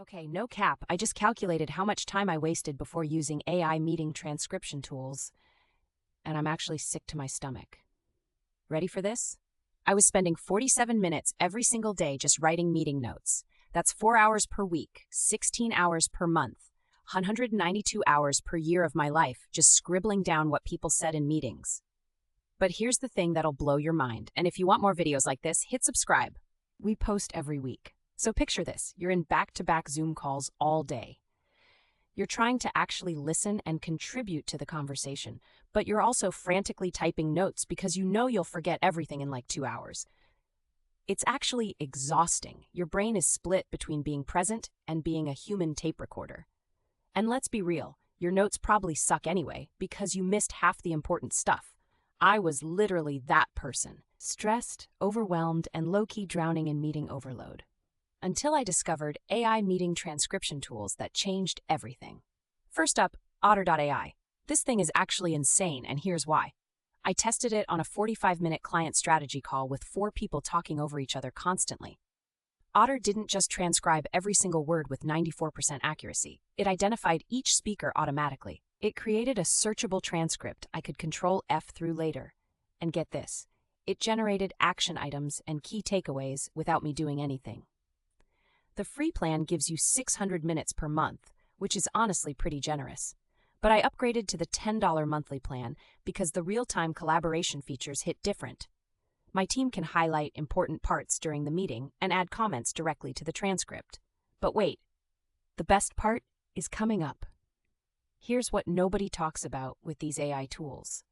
Okay, no cap. I just calculated how much time I wasted before using AI meeting transcription tools, and I'm actually sick to my stomach. Ready for this? I was spending 47 minutes every single day just writing meeting notes. That's 4 hours per week, 16 hours per month, 192 hours per year of my life just scribbling down what people said in meetings. But here's the thing that'll blow your mind, and if you want more videos like this, hit subscribe. We post every week. So picture this, you're in back-to-back Zoom calls all day. You're trying to actually listen and contribute to the conversation, but you're also frantically typing notes because you know you'll forget everything in like 2 hours. It's actually exhausting. Your brain is split between being present and being a human tape recorder. And let's be real, your notes probably suck anyway because you missed half the important stuff. I was literally that person, stressed, overwhelmed, and low-key drowning in meeting overload. Until I discovered AI meeting transcription tools that changed everything. First up, Otter.ai. This thing is actually insane, and here's why. I tested it on a 45-minute client strategy call with 4 people talking over each other constantly. Otter didn't just transcribe every single word with 94% accuracy. It identified each speaker automatically. It created a searchable transcript I could Control F through later. And get this, it generated action items and key takeaways without me doing anything. The free plan gives you 600 minutes per month, which is honestly pretty generous. But I upgraded to the $10 monthly plan because the real-time collaboration features hit different. My team can highlight important parts during the meeting and add comments directly to the transcript. But wait, the best part is coming up. Here's what nobody talks about with these AI tools.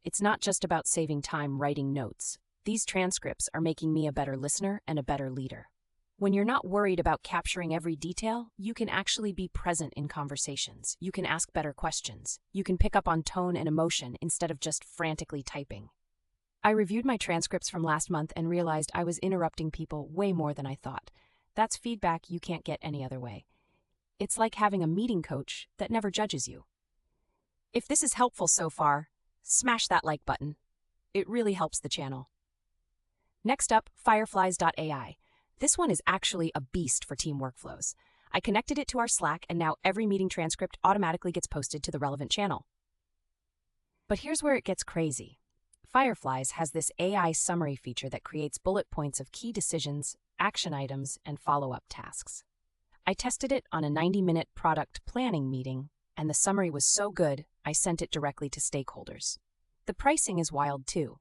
It's not just about saving time writing notes. These transcripts are making me a better listener and a better leader. When you're not worried about capturing every detail, you can actually be present in conversations. You can ask better questions. You can pick up on tone and emotion instead of just frantically typing. I reviewed my transcripts from last month and realized I was interrupting people way more than I thought. That's feedback you can't get any other way. It's like having a meeting coach that never judges you. If this is helpful so far, smash that like button. It really helps the channel. Next up, Fireflies.ai. This one is actually a beast for team workflows. I connected it to our Slack, and now every meeting transcript automatically gets posted to the relevant channel. But here's where it gets crazy. Fireflies has this AI summary feature that creates bullet points of key decisions, action items, and follow-up tasks. I tested it on a 90-minute product planning meeting, and the summary was so good, I sent it directly to stakeholders. The pricing is wild too.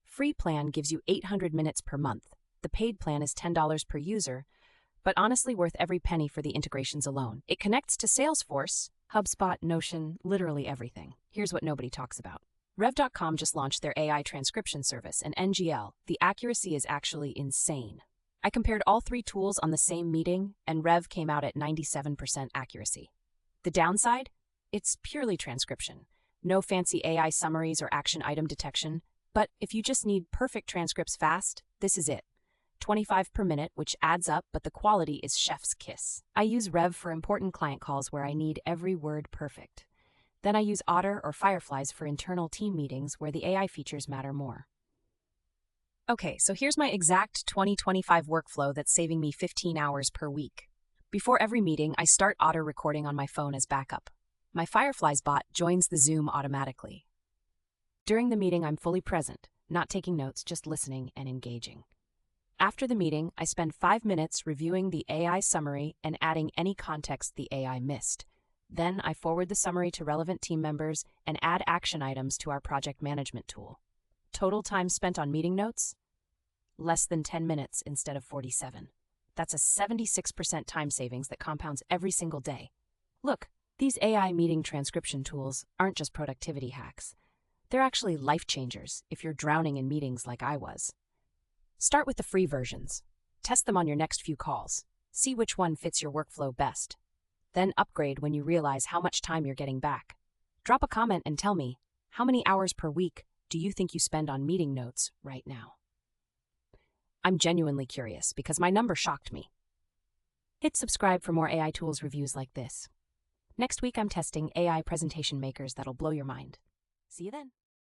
Free plan gives you 800 minutes per month. The paid plan is $10 per user, but honestly worth every penny for the integrations alone. It connects to Salesforce, HubSpot, Notion, literally everything. Here's what nobody talks about. Rev.com just launched their AI transcription service, and NGL, the accuracy is actually insane. I compared all 3 tools on the same meeting, and Rev came out at 97% accuracy. The downside? It's purely transcription. No fancy AI summaries or action item detection, but if you just need perfect transcripts fast, this is it. 25 per minute, which adds up, but the quality is chef's kiss. I use Rev for important client calls where I need every word perfect. Then I use Otter or Fireflies for internal team meetings where the AI features matter more. Okay, so here's my exact 2025 workflow that's saving me 15 hours per week. Before every meeting, I start Otter recording on my phone as backup. My Fireflies bot joins the Zoom automatically. During the meeting, I'm fully present, not taking notes, just listening and engaging. After the meeting, I spend 5 minutes reviewing the AI summary and adding any context the AI missed. Then I forward the summary to relevant team members and add action items to our project management tool. Total time spent on meeting notes? Less than 10 minutes instead of 47. That's a 76% time savings that compounds every single day. Look, these AI meeting transcription tools aren't just productivity hacks. They're actually life changers if you're drowning in meetings like I was. Start with the free versions. Test them on your next few calls. See which one fits your workflow best. Then upgrade when you realize how much time you're getting back. Drop a comment and tell me, how many hours per week do you think you spend on meeting notes right now? I'm genuinely curious because my number shocked me. Hit subscribe for more AI tools reviews like this. Next week, I'm testing AI presentation makers that'll blow your mind. See you then.